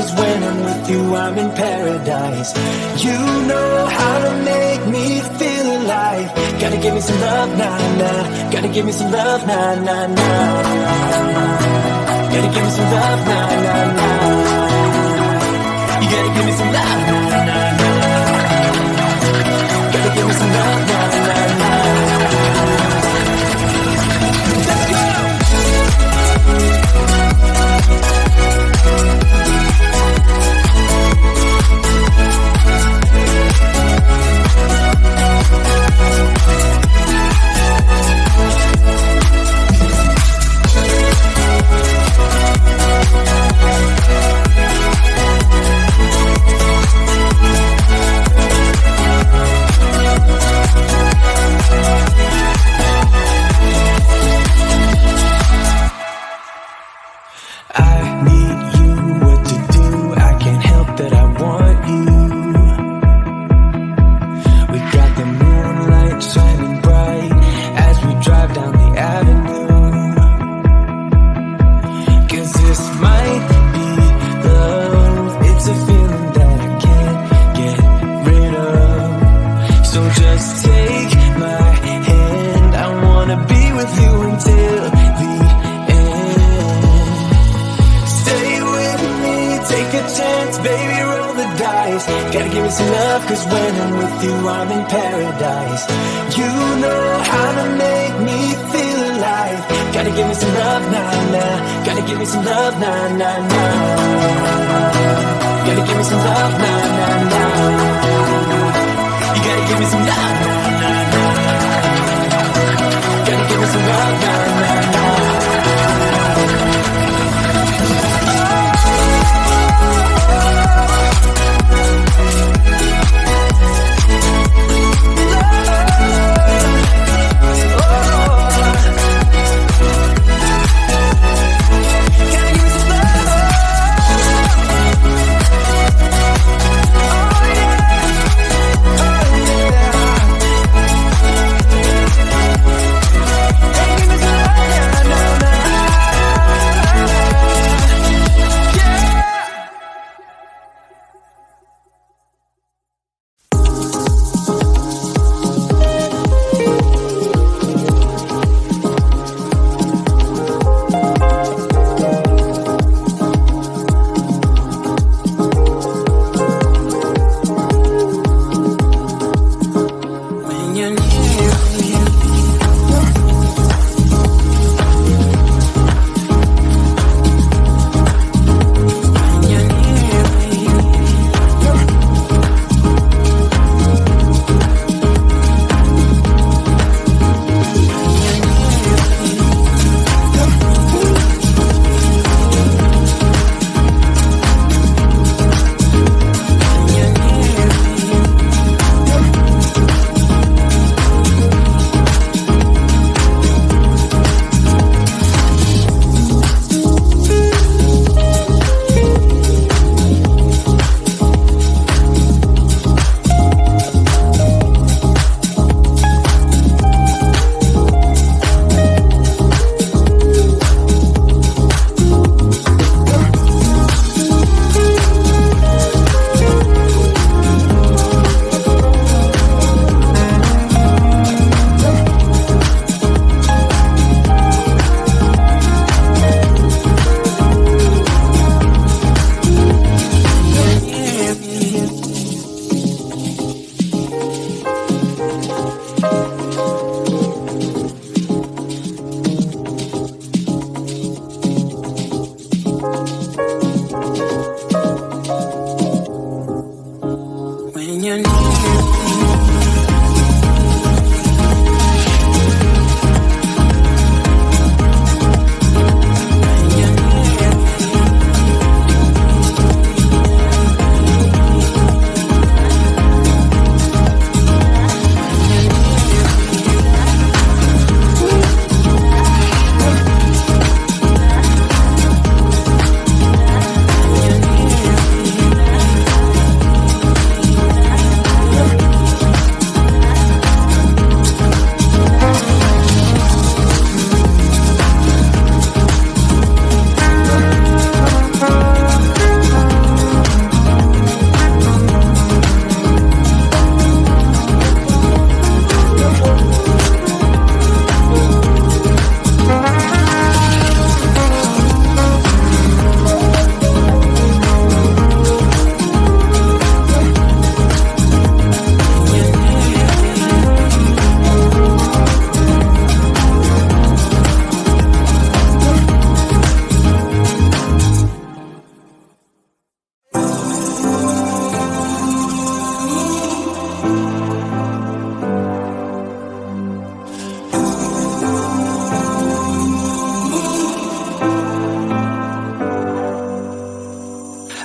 cause when I'm with you I'm in paradise. You know how to make me feel alive. Gotta give me some love, nah, nah. Gotta give me some love, nah, nah, nah. Gotta give me some love, nah, nah, nah. You gotta give me some love, nah, nah, nah. Gotta give me some love, nah, nah, nah. Let's go! Gotta give me some love, cause when I'm with you I'm in paradise. You know how to make me feel alive. Gotta give me some love, nah, nah. Gotta give me some love, nah, nah, nah. Gotta give me some love, nah, nah, nah. You gotta give me some love, nah, nah, nah. Gotta give me some love, nah, nah, nah.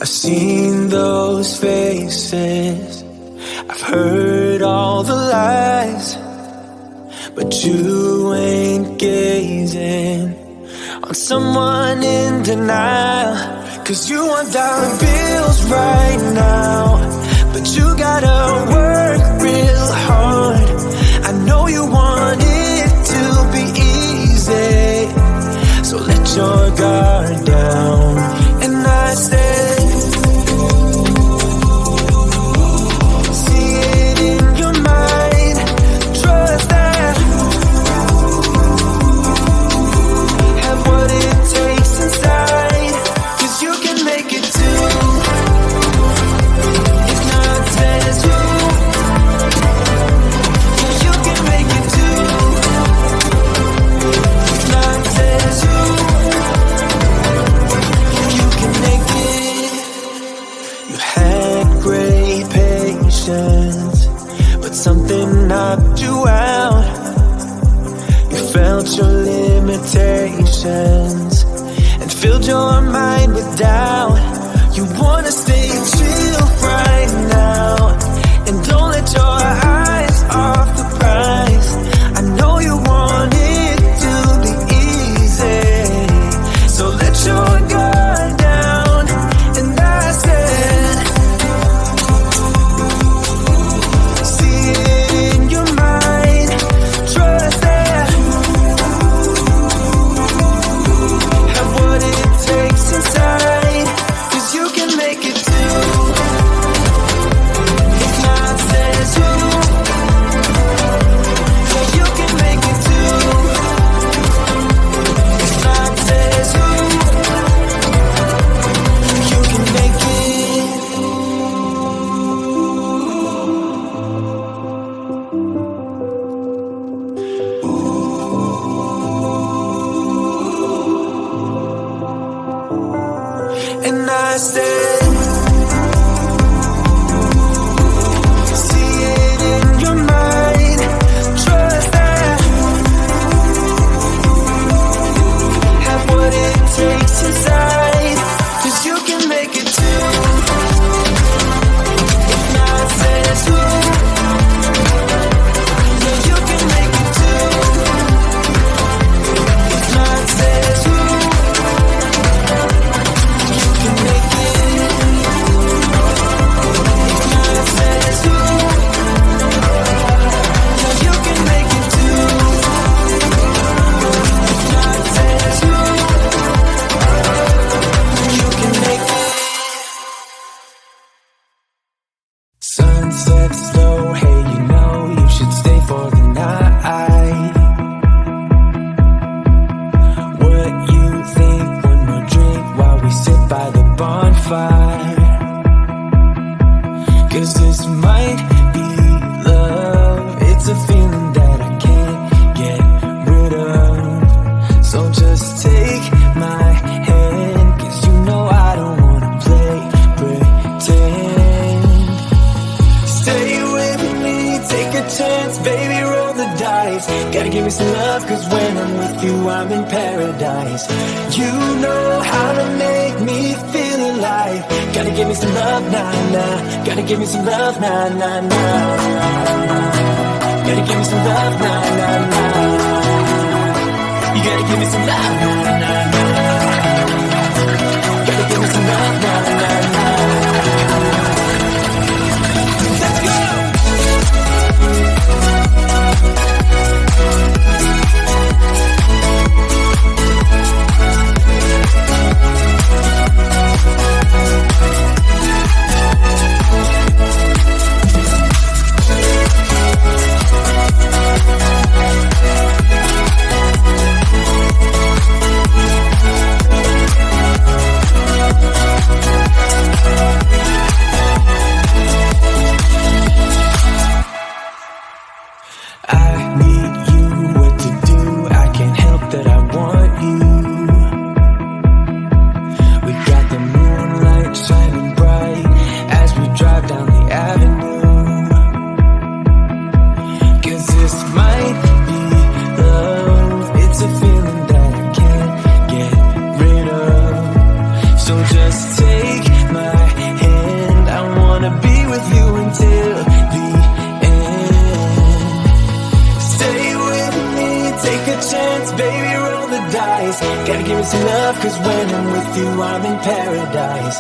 I've seen those faces, I've heard all the lies, but you ain't gazing on someone in denial. 'Cause you want dollar bills right now, but you gotta work real hard. I know you want it to be easy, so let your guard down. And I said, see it in your mind, trust that, have what it takes inside, 'cause you can make it too. If not says who, you can make it too. If not says who, you can make it. You had great patience, but something knocked you out. You felt your limitations and filled your mind with doubt. You wanna stay chill right now, and don't let your eyes off the prize. I know you want it to be easy, so let your guard down. And I said, see it in your mind, trust that, have what it takes inside, 'cause you can make it too. If not says who, yeah, you can make it too. If not says who, you can make it. And I said, see it in your mind, trust that, have what it takes inside, 'cause you can make it too. If not says who, yeah, you can make it too. If not says who, you can make it. If not says who, yeah, you can make it too. If not says who, you can make it. Sunset slow, hey, you know you should stay for the night. What you think? One more drink while we sit by the bonfire. 'Cause this might be love. It's a feeling that I can't get rid of. So just take my hand, 'cause you know I don't wanna play pretend. Stay with me, take a chance, baby, roll the dice. Gotta give me some love, 'cause when I'm with you, I'm in paradise. You know how to make me feel alive. Gotta give me some love, nah, nah. Gotta give me some love, nah, nah, nah. Gotta give me some love, nah, nah, nah. You gotta give me some love, nah, nah, nah. Gotta give me some love, nah, nah, nah. Let's go! Gotta give me some love, cause when I'm with you, I'm in paradise.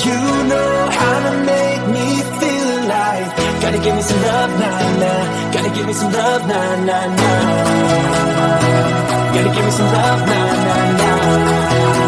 You know how to make me feel alive. Gotta give me some love, nah, nah. Gotta give me some love, nah, nah, nah. Gotta give me some love, nah, nah, nah.